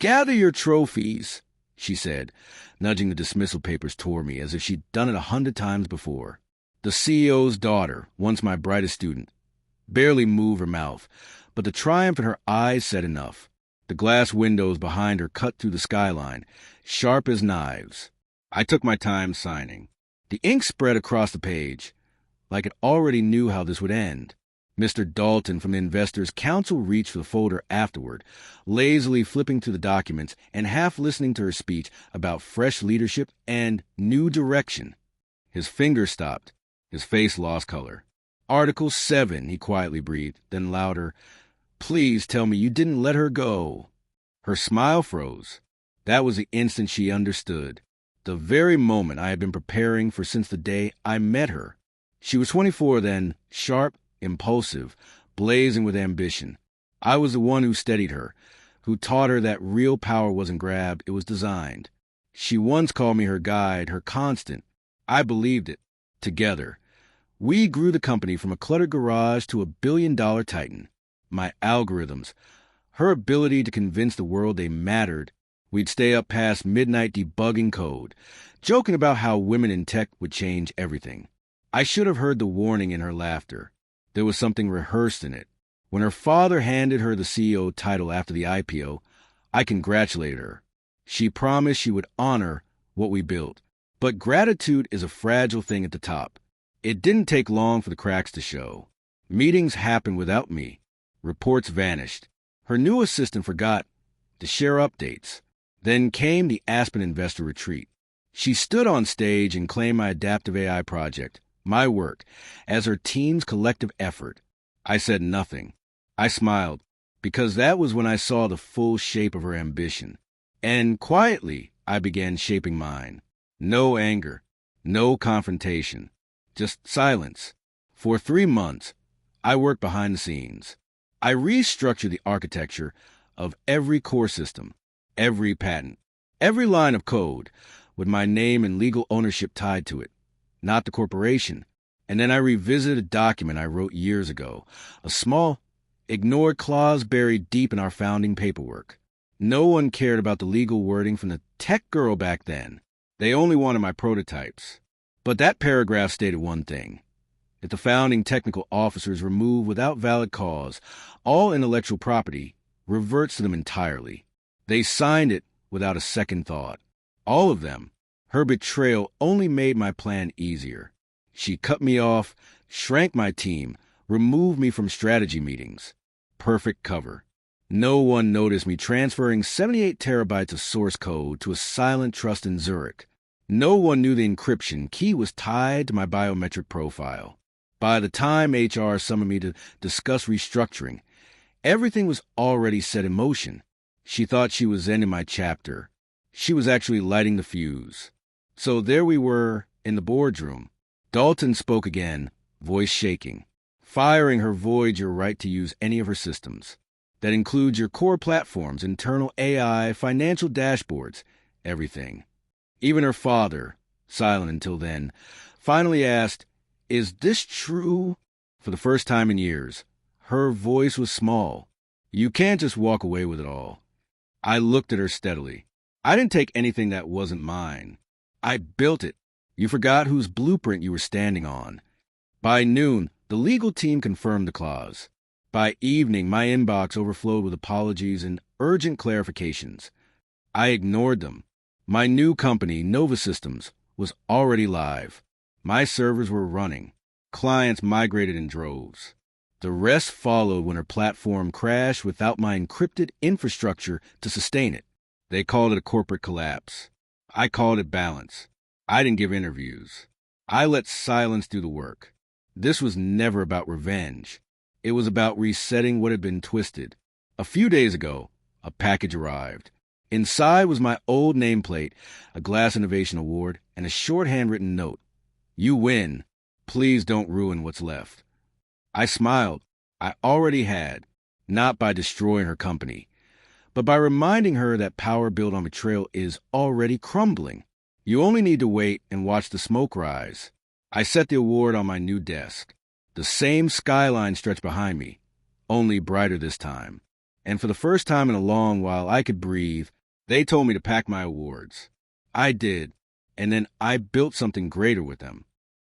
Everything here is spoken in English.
"Gather your trophies," she said, nudging the dismissal papers toward me as if she'd done it 100 times before. The CEO's daughter, once my brightest student, barely moved her mouth, but the triumph in her eyes said enough. The glass windows behind her cut through the skyline, sharp as knives. I took my time signing. The ink spread across the page, like it already knew how this would end. Mr. Dalton from the Investors' Council reached for the folder afterward, lazily flipping through the documents and half listening to her speech about fresh leadership and new direction. His fingers stopped. His face lost color. "Article 7, he quietly breathed, then louder, "Please tell me you didn't let her go." Her smile froze. That was the instant she understood. The very moment I had been preparing for since the day I met her. She was 24 then, sharp, impulsive, blazing with ambition. I was the one who steadied her, who taught her that real power wasn't grabbed, it was designed. She once called me her guide, her constant. I believed it. Together, we grew the company from a cluttered garage to a billion-dollar titan. My algorithms, her ability to convince the world they mattered. We'd stay up past midnight debugging code, joking about how women in tech would change everything. I should have heard the warning in her laughter. There was something rehearsed in it. When her father handed her the CEO title after the IPO, I congratulated her. She promised she would honor what we built. But gratitude is a fragile thing at the top. It didn't take long for the cracks to show. Meetings happened without me. Reports vanished. Her new assistant forgot to share updates. Then came the Aspen Investor Retreat. She stood on stage and claimed my adaptive AI project, my work, as her team's collective effort. I said nothing. I smiled, because that was when I saw the full shape of her ambition. And quietly, I began shaping mine. No anger, no confrontation, just silence. For 3 months, I worked behind the scenes. I restructured the architecture of every core system, every patent, every line of code, with my name and legal ownership tied to it, not the corporation. And then I revisited a document I wrote years ago, a small, ignored clause buried deep in our founding paperwork. No one cared about the legal wording from the tech girl back then. They only wanted my prototypes. But that paragraph stated one thing. If the founding technical officers remove without valid cause, all intellectual property reverts to them entirely. They signed it without a second thought. All of them. Her betrayal only made my plan easier. She cut me off, shrank my team, removed me from strategy meetings. Perfect cover. No one noticed me transferring 78 terabytes of source code to a silent trust in Zurich. No one knew the encryption key was tied to my biometric profile. By the time HR summoned me to discuss restructuring, everything was already set in motion. She thought she was ending my chapter. She was actually lighting the fuse. So there we were in the boardroom. Dalton spoke again, voice shaking, firing her Voyager right to use any of her systems. That includes your core platforms, internal AI, financial dashboards, everything. Even her father, silent until then, finally asked, "Is this true?" For the first time in years, her voice was small. You can't just walk away with it all. I looked at her steadily. I didn't take anything that wasn't mine. I built it. You forgot whose blueprint you were standing on. By noon, the legal team confirmed the clause. By evening, my inbox overflowed with apologies and urgent clarifications. I ignored them. My new company, Nova Systems, was already live. My servers were running. Clients migrated in droves. The rest followed when her platform crashed without my encrypted infrastructure to sustain it. They called it a corporate collapse. I called it balance. I didn't give interviews. I let silence do the work. This was never about revenge. It was about resetting what had been twisted. A few days ago, a package arrived. Inside was my old nameplate, a Glass Innovation Award, and a short handwritten note. "You win. Please don't ruin what's left." I smiled. I already had, not by destroying her company, but by reminding her that power built on betrayal is already crumbling. You only need to wait and watch the smoke rise. I set the award on my new desk. The same skyline stretched behind me, only brighter this time. And for the first time in a long while I could breathe, they told me to pack my awards. I did, and then I built something greater with them.